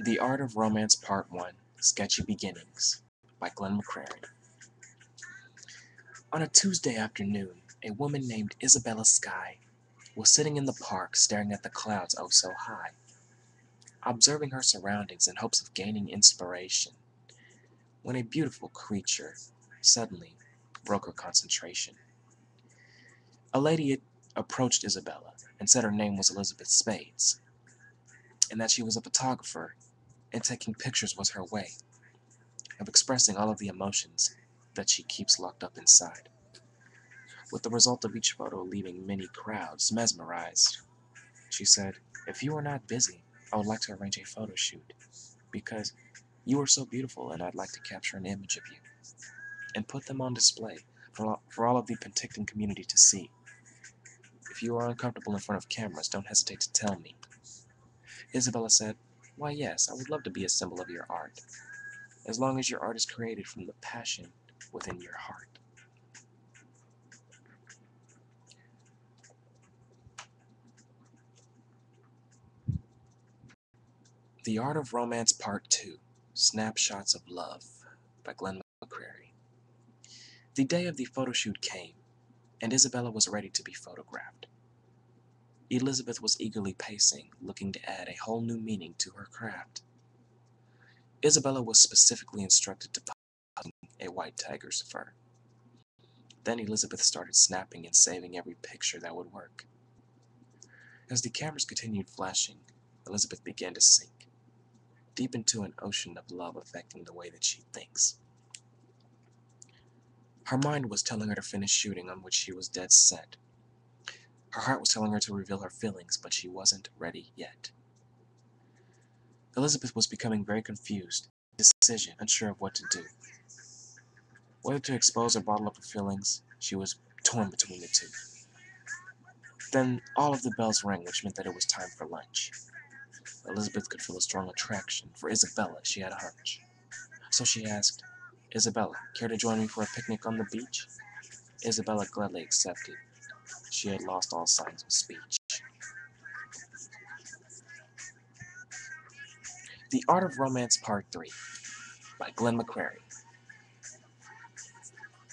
The Art of Romance Part 1, Sketchy Beginnings, by Glenn McCrary. On a Tuesday afternoon, a woman named Isabella Skye was sitting in the park staring at the clouds oh so high, observing her surroundings in hopes of gaining inspiration, when a beautiful creature suddenly broke her concentration. A lady approached Isabella and said her name was Elizabeth Spades, and that she was a photographer, and taking pictures was her way of expressing all of the emotions that she keeps locked up inside, with the result of each photo leaving many crowds mesmerized. She said, "If you are not busy, I would like to arrange a photo shoot, because you are so beautiful and I'd like to capture an image of you, and put them on display for all of the Penticton community to see. If you are uncomfortable in front of cameras, don't hesitate to tell me." Isabella said, "Why yes, I would love to be a symbol of your art, as long as your art is created from the passion within your heart." The Art of Romance Part 2, Snapshots of Love, by Glenn McCrary. The day of the photo shoot came, and Isabella was ready to be photographed. Elizabeth was eagerly pacing, looking to add a whole new meaning to her craft. Isabella was specifically instructed to pose a white tiger's fur. Then Elizabeth started snapping and saving every picture that would work. As the cameras continued flashing, Elizabeth began to sink, deep into an ocean of love affecting the way that she thinks. Her mind was telling her to finish shooting, on which she was dead set. Her heart was telling her to reveal her feelings, but she wasn't ready yet. Elizabeth was becoming very confused, indecision, unsure of what to do. Whether to expose or bottle up her feelings, she was torn between the two. Then all of the bells rang, which meant that it was time for lunch. Elizabeth could feel a strong attraction for Isabella, she had a hunch. So she asked, "Isabella, care to join me for a picnic on the beach?" Isabella gladly accepted. She had lost all signs of speech. The Art of Romance Part 3, by Glenn McCrary.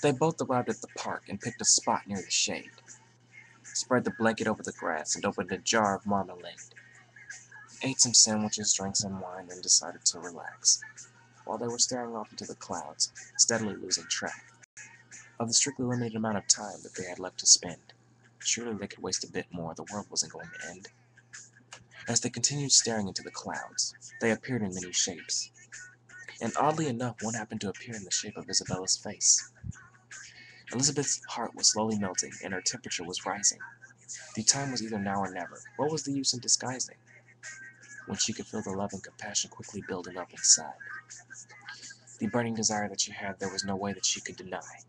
They both arrived at the park and picked a spot near the shade, spread the blanket over the grass, and opened a jar of marmalade. Ate some sandwiches, drank some wine, and decided to relax, while they were staring off into the clouds, steadily losing track of the strictly limited amount of time that they had left to spend. Surely they could waste a bit more, the world wasn't going to end. As they continued staring into the clouds, they appeared in many shapes, and oddly enough, one happened to appear in the shape of Isabella's face. Elizabeth's heart was slowly melting, and her temperature was rising. The time was either now or never. What was the use in disguising, when she could feel the love and compassion quickly building up inside? The burning desire that she had, there was no way that she could deny.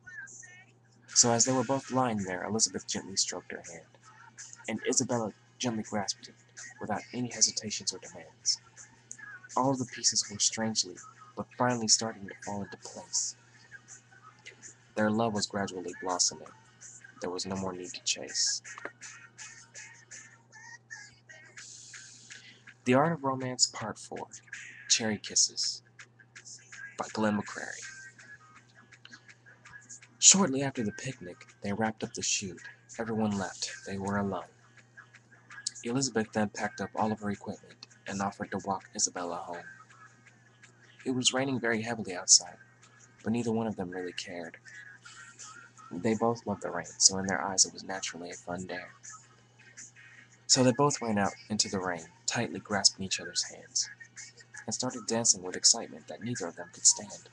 So as they were both lying there, Elizabeth gently stroked her hand, and Isabella gently grasped it, without any hesitations or demands. All of the pieces were strangely, but finally starting to fall into place. Their love was gradually blossoming. There was no more need to chase. The Art of Romance Part 4, Cherry Kisses, by Glenn McCrary. Shortly after the picnic, they wrapped up the shoot. Everyone left. They were alone. Elizabeth then packed up all of her equipment and offered to walk Isabella home. It was raining very heavily outside, but neither one of them really cared. They both loved the rain, so in their eyes it was naturally a fun day. So they both ran out into the rain, tightly grasping each other's hands, and started dancing with excitement that neither of them could stand.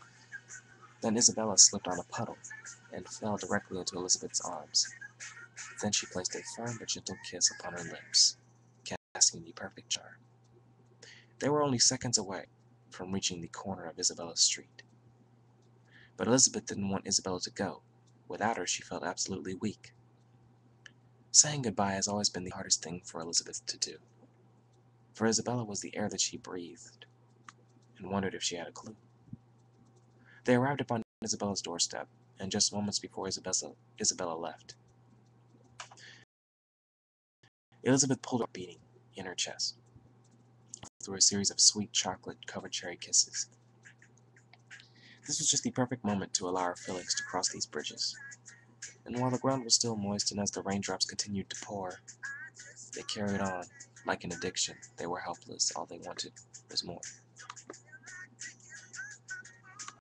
Then Isabella slipped on a puddle and fell directly into Elizabeth's arms. Then she placed a firm but gentle kiss upon her lips, casting the perfect charm. They were only seconds away from reaching the corner of Isabella's street. But Elizabeth didn't want Isabella to go. Without her, she felt absolutely weak. Saying goodbye has always been the hardest thing for Elizabeth to do, for Isabella was the air that she breathed, and wondered if she had a clue. They arrived upon Isabella's doorstep, and just moments before Isabella left, Elizabeth pulled her beating in her chest. through a series of sweet chocolate-covered cherry kisses. This was just the perfect moment to allow our feelings to cross these bridges. And while the ground was still moist and as the raindrops continued to pour, they carried on. Like an addiction, they were helpless. All they wanted was more.